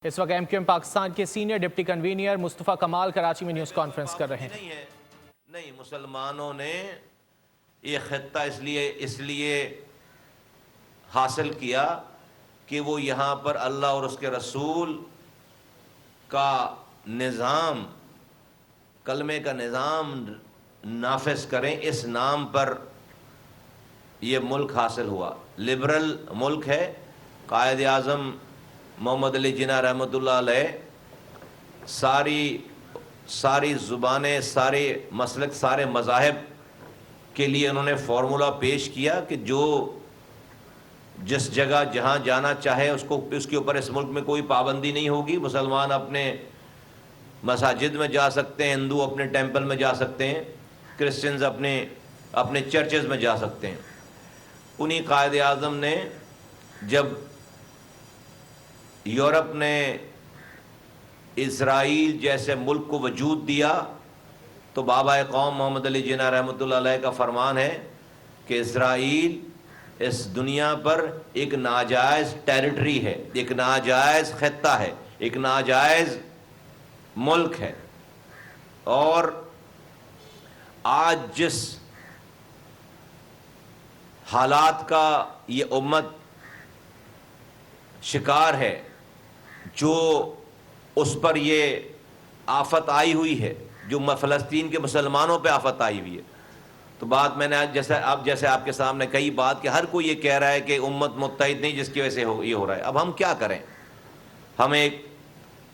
اس وقت M Q M Pakistan کے senior deputy convener مصطفیٰ کمال کراچی میں نیوز کانفرنس کر رہے ہیں۔ نہیں، مسلمانوں نے یہ خطہ اس لیے حاصل کیا کہ وہ یہاں پر اللہ اور اس کے رسول کا نظام، کلمے کا نظام نافذ کریں۔ اس نام پر یہ ملک حاصل ہوا، لبرل ملک ہے۔ قائد اعظم محمد علی جناح رحمۃ اللہ علیہ ساری زبانیں، سارے مسلک، سارے مذاہب کے لیے انہوں نے فارمولہ پیش کیا کہ جو جس جگہ جہاں جانا چاہے اس کے اوپر اس ملک میں کوئی پابندی نہیں ہوگی۔ مسلمان اپنے مساجد میں جا سکتے ہیں، ہندو اپنے ٹیمپل میں جا سکتے ہیں، کرسچنز اپنے چرچز میں جا سکتے ہیں۔ انہی قائد اعظم نے جب یورپ نے اسرائیل جیسے ملک کو وجود دیا تو بابا قوم محمد علی جناح رحمۃ اللہ علیہ کا فرمان ہے کہ اسرائیل اس دنیا پر ایک ناجائز ٹیریٹری ہے، ایک ناجائز خطہ ہے، ایک ناجائز ملک ہے۔ اور آج جس حالات کا یہ امت شکار ہے، جو اس پر یہ آفت آئی ہوئی ہے، جو فلسطین کے مسلمانوں پہ آفت آئی ہوئی ہے، تو بات میں نے جیسے آپ کے سامنے کئی بات کہ ہر کوئی یہ کہہ رہا ہے کہ امت متحد نہیں، جس کی وجہ سے یہ ہو رہا ہے۔ اب ہم کیا کریں؟ ہم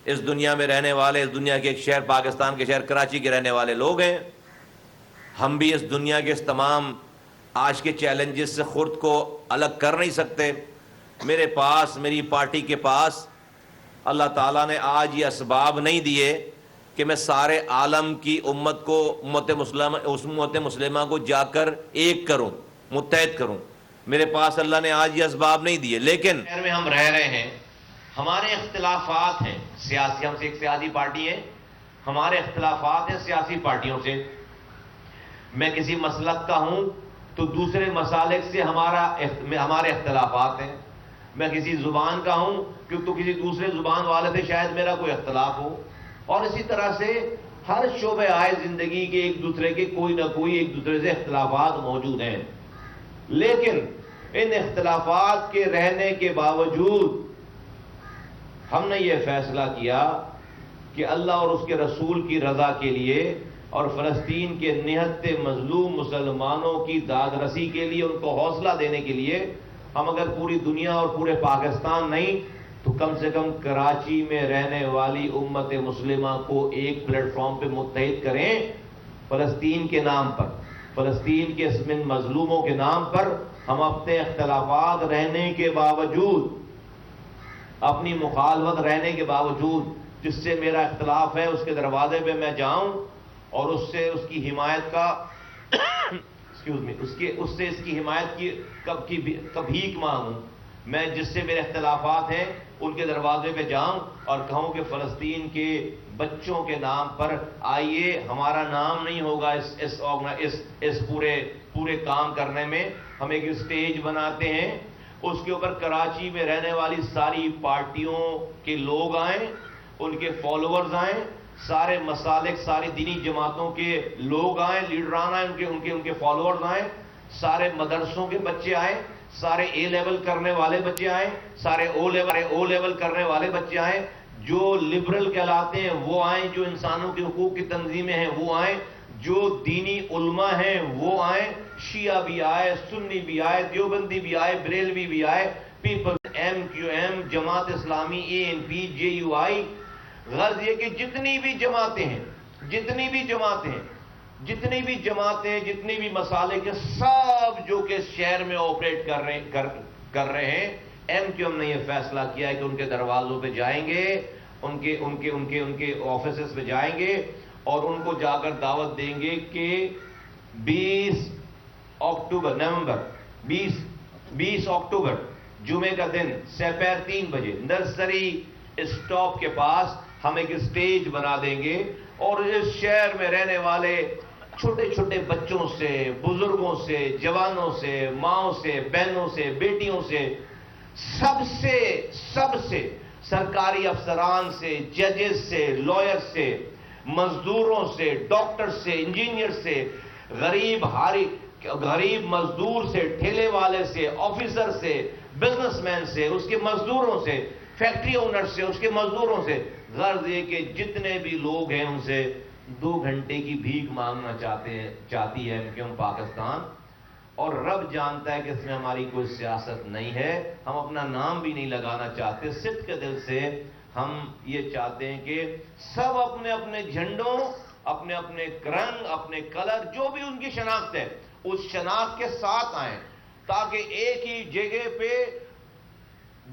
اس دنیا میں رہنے والے، اس دنیا کے ایک شہر، پاکستان کے شہر کراچی کے رہنے والے لوگ ہیں۔ ہم بھی اس دنیا کے اس تمام آج کے چیلنجز سے خود کو الگ کر نہیں سکتے۔ میرے پاس، میری پارٹی کے پاس اللہ تعالیٰ نے آج یہ اسباب نہیں دیے کہ میں سارے عالم کی امت کو، امت مسلمہ کو جا کر ایک کروں، متحد کروں۔ میرے پاس اللہ نے آج یہ اسباب نہیں دیے، لیکن شہر میں ہم رہ رہے ہیں، ہمارے اختلافات ہیں سیاسی، ہم سے ایک سیاسی پارٹی ہے، ہمارے اختلافات ہیں سیاسی پارٹیوں سے۔ میں کسی مسلک کا ہوں تو دوسرے مسالک سے ہمارے اختلافات ہیں۔ میں کسی زبان کا ہوں تو کسی دوسرے زبان والے سے شاید میرا کوئی اختلاف ہو، اور اسی طرح سے ہر شعبے آئے زندگی کے ایک دوسرے کے کوئی نہ کوئی ایک دوسرے سے اختلافات موجود ہیں۔ لیکن ان اختلافات کے رہنے کے باوجود ہم نے یہ فیصلہ کیا کہ اللہ اور اس کے رسول کی رضا کے لیے اور فلسطین کے نہتے مظلوم مسلمانوں کی داد رسی کے لیے، ان کو حوصلہ دینے کے لیے، ہم اگر پوری دنیا اور پورے پاکستان نہیں تو کم سے کم کراچی میں رہنے والی امت مسلمہ کو ایک پلیٹ فارم پہ متحد کریں، فلسطین کے نام پر، فلسطین کے ان مظلوموں کے نام پر۔ ہم اپنے اختلافات رہنے کے باوجود، اپنی مخالفت رہنے کے باوجود، جس سے میرا اختلاف ہے اس کے دروازے پہ میں جاؤں اور اس سے اس کی حمایت کا اس سے اس کی حمایت کی بھیک مانگوں۔ میں جس سے میرے اختلافات ہیں ان کے دروازے پہ جاؤں اور کہوں کہ فلسطین کے بچوں کے نام پر آئیے، ہمارا نام نہیں ہوگا اس پورے کام کرنے میں۔ ہم ایک اسٹیج بناتے ہیں، اس کے اوپر کراچی میں رہنے والی ساری پارٹیوں کے لوگ آئیں، ان کے فالوورز آئیں، سارے مسالک، ساری دینی جماعتوں کے لوگ آئیں، لیڈران آئیں، ان کے فالوورز آئیں، سارے مدرسوں کے بچے آئیں، سارے اے لیول کرنے والے بچے آئیں، سارے او لیول کرنے والے بچے آئیں، جو لبرل کہلاتے ہیں وہ آئیں، جو انسانوں کے حقوق کی تنظیمیں ہیں وہ آئیں، جو دینی علماء ہیں وہ آئیں، شیعہ بھی آئے، سنی بھی آئے، دیوبندی بھی آئے، بریلوی بھی آئے، people, M Q M, Jamaat Islami, a N P, J you آئی، غرض یہ کہ جتنی بھی جماعتیں، جتنی بھی مسالک ہیں، سب جو کہ شہر میں آپریٹ کر رہے ہیں، ایم کیو ایم نے یہ فیصلہ کیا ہے کہ ان کے دروازوں پہ جائیں گے، ان کے آفیسز پہ جائیں گے اور ان کو جا کر دعوت دیں گے کہ 20 اکتوبر جمعے کا دن سپہر 3 بجے نرسری اسٹاپ کے پاس ہم ایک اسٹیج بنا دیں گے، اور اس شہر میں رہنے والے چھوٹے چھوٹے بچوں سے، بزرگوں سے، جوانوں سے، ماؤں سے، بہنوں سے، بیٹیوں سے، سب سے سرکاری افسران سے، ججز سے، لائر سے، مزدوروں سے، ڈاکٹر سے، انجینئر سے، غریب مزدور سے، ٹھیلے والے سے، آفیسر سے، بزنس مین سے، اس کے مزدوروں سے، فیکٹری اونر سے، اس کے مزدوروں سے، غرض یہ کہ جتنے بھی لوگ ہیں ان سے 2 گھنٹے کی بھیک مانگنا چاہتی ہے کیوں پاکستان. اور رب جانتا ہے کہ اس میں ہماری کوئی سیاست نہیں ہے، ہم اپنا نام بھی نہیں لگانا چاہتے. صدق کے دل سے ہم یہ چاہتے ہیں کہ سب اپنے اپنے جھنڈوں، اپنے اپنے رنگ، اپنے کلر، جو بھی ان کی شناخت ہے اس شناخت کے ساتھ آئیں، تاکہ ایک ہی جگہ پہ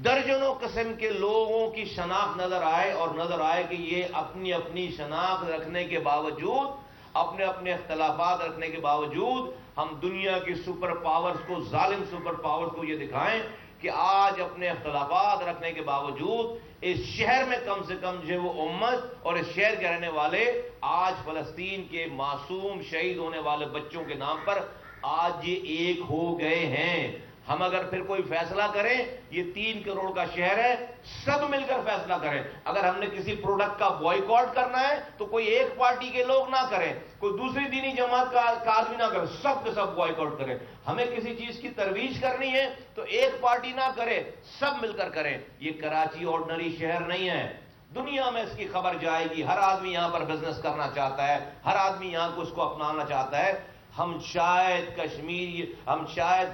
درجنوں قسم کے لوگوں کی شناخت نظر آئے، اور نظر آئے کہ یہ اپنی اپنی شناخت رکھنے کے باوجود، اپنے اپنے اختلافات رکھنے کے باوجود ہم دنیا کی سپر پاورز کو، ظالم سپر پاورز کو یہ دکھائیں کہ آج اپنے اختلافات رکھنے کے باوجود اس شہر میں کم سے کم جو وہ امت اور اس شہر کے رہنے والے آج فلسطین کے معصوم شہید ہونے والے بچوں کے نام پر آج یہ ایک ہو گئے ہیں. ہم اگر پھر کوئی فیصلہ کریں، یہ 3 کروڑ کا شہر ہے، سب مل کر فیصلہ کریں. اگر ہم نے کسی پروڈکٹ کا بوائیکاٹ کرنا ہے تو کوئی ایک پارٹی کے لوگ نہ کریں، کوئی دوسری دینی جماعت کا آدمی نہ کرے، سب کے سب بوائیکاٹ کریں. ہمیں کسی چیز کی ترویج کرنی ہے تو ایک پارٹی نہ کرے، سب مل کر کریں. یہ کراچی آرڈنری شہر نہیں ہے، دنیا میں اس کی خبر جائے گی. ہر آدمی یہاں پر بزنس کرنا چاہتا ہے، ہر آدمی یہاں کو اس کو اپنانا چاہتا ہے. ہم شاید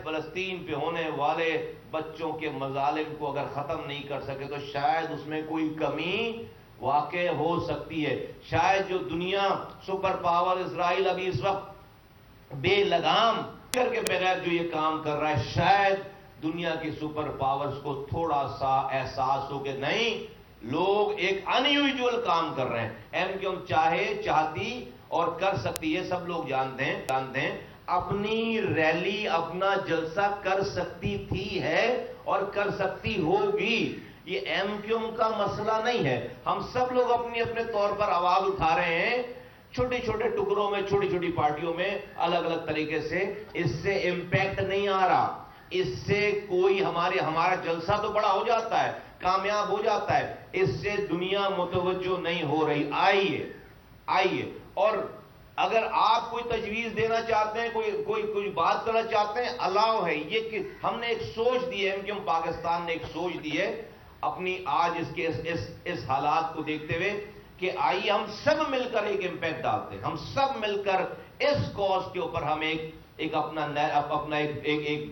فلسطین پہ ہونے والے بچوں کے مظالم کو اگر ختم نہیں کر سکے تو شاید اس میں کوئی کمی واقع ہو سکتی ہے. شاید جو دنیا سپر پاور اسرائیل ابھی اس وقت بے لگام کر کے بغیر جو یہ کام کر رہا ہے، شاید دنیا کی سپر پاورز کو تھوڑا سا احساس ہو کہ نہیں، لوگ ایک ان یوزول کام کر رہے ہیں. ایم کیوں چاہتی اور کر سکتی ہے، سب لوگ جانتے ہیں. اپنی ریلی، اپنا جلسہ کر سکتی تھی ہے اور کر سکتی ہوگی. یہ ایم کیو کا مسئلہ نہیں ہے. ہم سب لوگ اپنے اپنے طور پر آواز اٹھا رہے ہیں، چھوٹے چھوٹے ٹکڑوں میں، چھوٹی چھوٹی پارٹیوں میں، الگ الگ طریقے سے. اس سے امپیکٹ نہیں آ رہا، اس سے کوئی ہمارا جلسہ تو بڑا ہو جاتا ہے، کامیاب ہو جاتا ہے، اس سے دنیا متوجہ نہیں ہو رہی. آئیے اور اگر آپ کوئی تجویز دینا چاہتے ہیں، کوئی بات کرنا چاہتے ہیں، الاؤ ہے. یہ کہ ہم نے ایک سوچ دی ہے، کہ ہم پاکستان نے ایک سوچ دی ہے اپنی آج اس حالات کو دیکھتے ہوئے کہ آئیے ہم سب مل کر ایک امپیکٹ ڈالتے ہیں. ہم سب مل کر اس کاز کے اوپر ہم ایک اپنا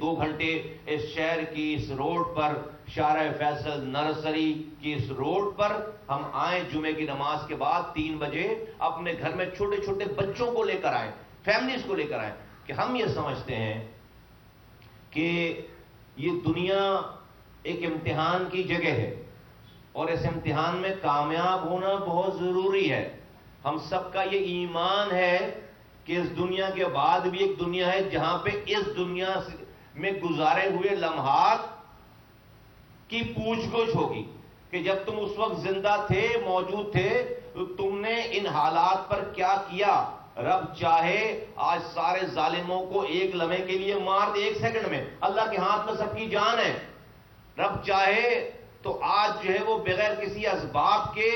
2 گھنٹے اس شہر کی اس روڈ پر، شارع فیصل نرسری کی اس روڈ پر ہم آئیں. جمعے کی نماز کے بعد 3 بجے اپنے گھر میں چھوٹے چھوٹے بچوں کو لے کر آئیں، فیملیز کو لے کر آئیں، کہ ہم یہ سمجھتے ہیں کہ یہ دنیا ایک امتحان کی جگہ ہے اور اس امتحان میں کامیاب ہونا بہت ضروری ہے. ہم سب کا یہ ایمان ہے کہ اس دنیا کے بعد بھی ایک دنیا ہے جہاں پہ اس دنیا میں گزارے ہوئے لمحات کی پوچھ گچھ ہوگی، کہ جب تم اس وقت زندہ تھے، موجود تھے، تو تم نے ان حالات پر کیا کیا. رب چاہے آج سارے ظالموں کو ایک لمحے کے لیے مار دے، 1 سیکنڈ میں. اللہ کے ہاتھ میں سب کی جان ہے. رب چاہے تو آج جو ہے وہ بغیر کسی اسباب کے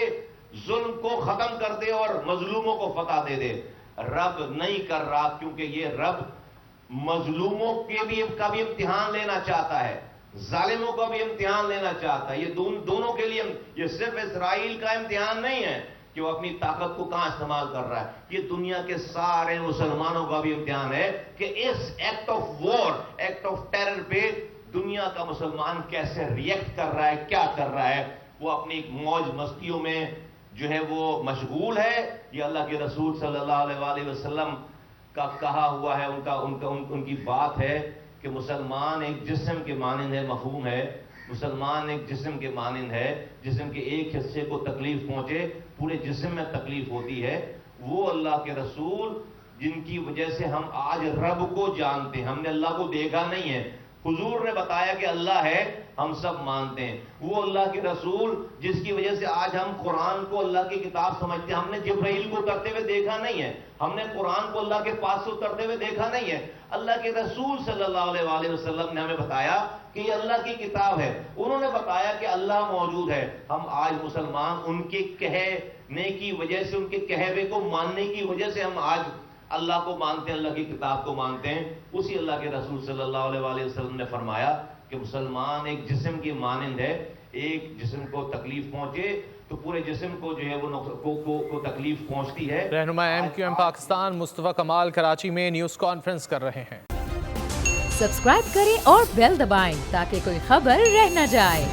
ظلم کو ختم کر دے اور مظلوموں کو فتح دے دے. رب نہیں کر رہا، کیونکہ یہ رب مظلوموں کا بھی امتحان لینا چاہتا ہے، ظالموں کا بھی امتحان لینا چاہتا ہے. یہ دونوں کے لیے، یہ صرف اسرائیل کا امتحان نہیں ہے کہ وہ اپنی طاقت کو کہاں استعمال کر رہا ہے، یہ دنیا کے سارے مسلمانوں کا بھی امتحان ہے کہ اس act of war, act of terror پہ دنیا کا مسلمان کیسے ریئیکٹ کر رہا ہے، کیا کر رہا ہے. وہ اپنی موج مستیوں میں جو ہے وہ مشغول ہے. یہ اللہ کے رسول صلی اللہ علیہ وآلہ وسلم کا کہا ہوا ہے، ان کی بات ہے کہ مسلمان ایک جسم کے مانند ہے. مفہوم ہے، مسلمان ایک جسم کے مانند ہے. جسم کے ایک حصے کو تکلیف پہنچے، پورے جسم میں تکلیف ہوتی ہے. وہ اللہ کے رسول جن کی وجہ سے ہم آج رب کو جانتے ہیں، ہم نے اللہ کو دیکھا نہیں ہے. حضور نے بتایا کہ اللہ ہے، ہم سب مانتے ہیں. وہ اللہ کے رسول جس کی وجہ سے آج ہم قرآن کو اللہ کی کتاب سمجھتے ہیں. ہم نے جبرائیل کو اترتے ہوئے دیکھا نہیں ہے, ہم نے قرآن کو اللہ کے پاس سے اترتے ہوئے دیکھا نہیں ہے. اللہ کے رسول صلی اللہ علیہ وآلہ وسلم نے ہمیں بتایا کہ یہ اللہ کی کتاب ہے. انہوں نے بتایا کہ اللہ موجود ہے. ہم آج مسلمان ان کے کہنے کی وجہ سے, ان کے کہوے کو ماننے کی وجہ سے ہم آج اللہ کو مانتے ہیں, اللہ کی کتاب کو مانتے ہیں. اسی اللہ کے رسول صلی اللہ علیہ وآلہ وسلم نے فرمایا کہ مسلمان ایک جسم کی مانند ہے. ایک جسم کو تکلیف پہنچے تو پورے جسم کو جو ہے وہ تکلیف پہنچتی ہے. رہنما MQM پاکستان مصطفیٰ کمال کراچی میں نیوز کانفرنس کر رہے ہیں. سبسکرائب کریں اور بیل دبائیں تاکہ کوئی خبر رہ نہ جائے.